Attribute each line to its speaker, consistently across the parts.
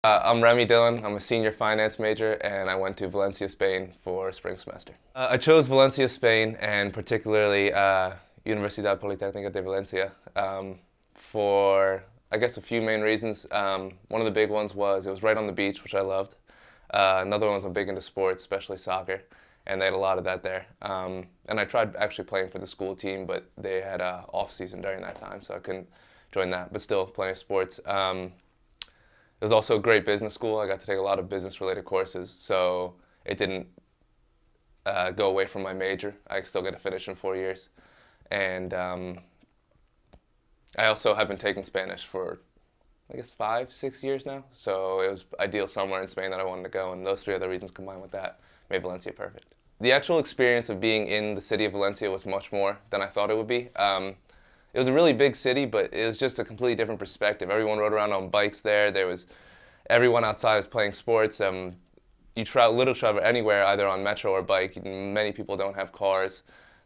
Speaker 1: I'm Remi Dhillon. I'm a senior finance major, and I went to Valencia, Spain for spring semester. I chose Valencia, Spain, and particularly Universidad Politécnica de Valencia for, I guess, a few main reasons. One of the big ones was it was right on the beach, which I loved. Another one was I'm big into sports, especially soccer, and they had a lot of that there. And I tried actually playing for the school team, but they had off season during that time, so I couldn't join that, but still plenty of sports. It was also a great business school. I got to take a lot of business-related courses, so it didn't go away from my major. I still got to finish in 4 years. And I also have been taking Spanish for, I guess, 5, 6 years now, so it was ideal somewhere in Spain that I wanted to go, and those three other reasons combined with that made Valencia perfect. The actual experience of being in the city of Valencia was much more than I thought it would be. It was a really big city, but it was just a completely different perspective. Everyone rode around on bikes there. Everyone outside was playing sports. You literally travel anywhere, either on metro or bike. Many people don't have cars.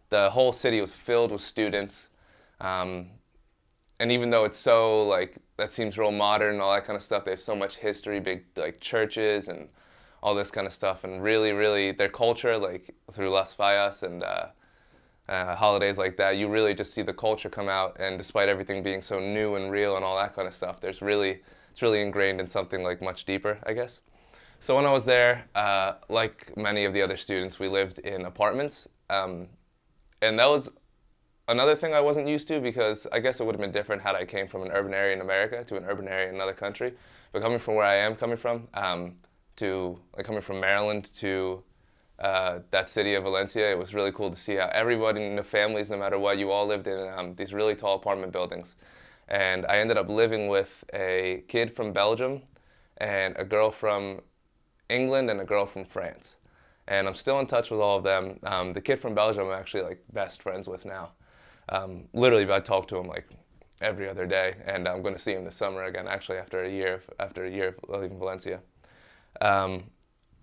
Speaker 1: The whole city was filled with students. And even though it's so, that seems real modern and all that kind of stuff, they have so much history, big, churches and all this kind of stuff. And really, really, their culture, through Las Fallas and holidays like that, you really just see the culture come out, and despite everything being so new and real and all that kind of stuff, it's really ingrained in something much deeper, I guess. So when I was there, like many of the other students, we lived in apartments, and that was another thing I wasn't used to, because I guess it would have been different had I came from an urban area in America to an urban area in another country. But coming from where I am coming from, coming from Maryland to that city of Valencia, it was really cool to see how everybody in the families, no matter what, you all lived in these really tall apartment buildings. And I ended up living with a kid from Belgium and a girl from England and a girl from France. And I'm still in touch with all of them. The kid from Belgium I'm actually best friends with now. Literally, I talk to him every other day, and I'm going to see him this summer again, actually after a year of leaving Valencia.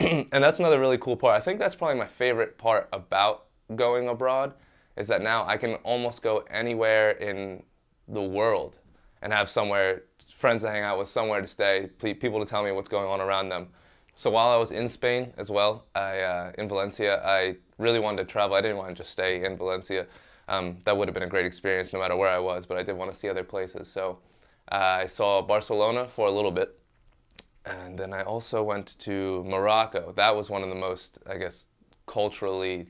Speaker 1: And that's another really cool part. I think that's probably my favorite part about going abroad, is that now I can almost go anywhere in the world and have friends to hang out with, somewhere to stay, people to tell me what's going on around them. So while I was in Spain as well, in Valencia, I really wanted to travel. I didn't want to just stay in Valencia. That would have been a great experience no matter where I was, but I did want to see other places. So I saw Barcelona for a little bit. And then I also went to Morocco. That was one of the most, I guess, culturally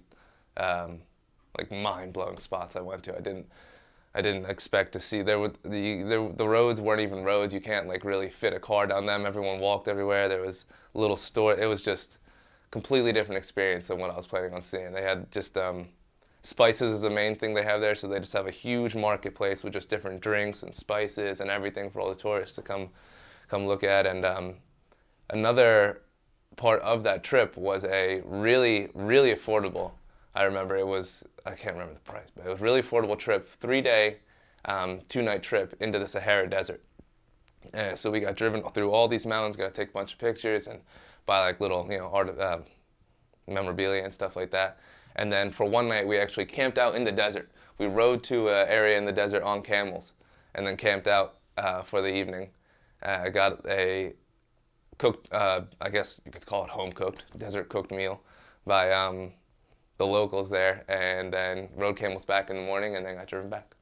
Speaker 1: mind-blowing spots I went to. I didn't expect to see the roads weren't even roads. You can't really fit a car down them. Everyone walked everywhere. There was a little store. It was just completely different experience than what I was planning on seeing. They had just spices is the main thing they have there, so they just have a huge marketplace with just different drinks and spices and everything for all the tourists to come look at. And another part of that trip was a really, really affordable, I remember I can't remember the price, but it was a really affordable trip, 3-day, 2-night trip into the Sahara Desert. And so we got driven through all these mountains, got to take a bunch of pictures and buy little, art, memorabilia and stuff like that. And then for one night, we actually camped out in the desert. We rode to an area in the desert on camels and then camped out for the evening. I got a cooked, I guess you could call it home-cooked, desert-cooked meal by the locals there, and then rode camels back in the morning and then got driven back.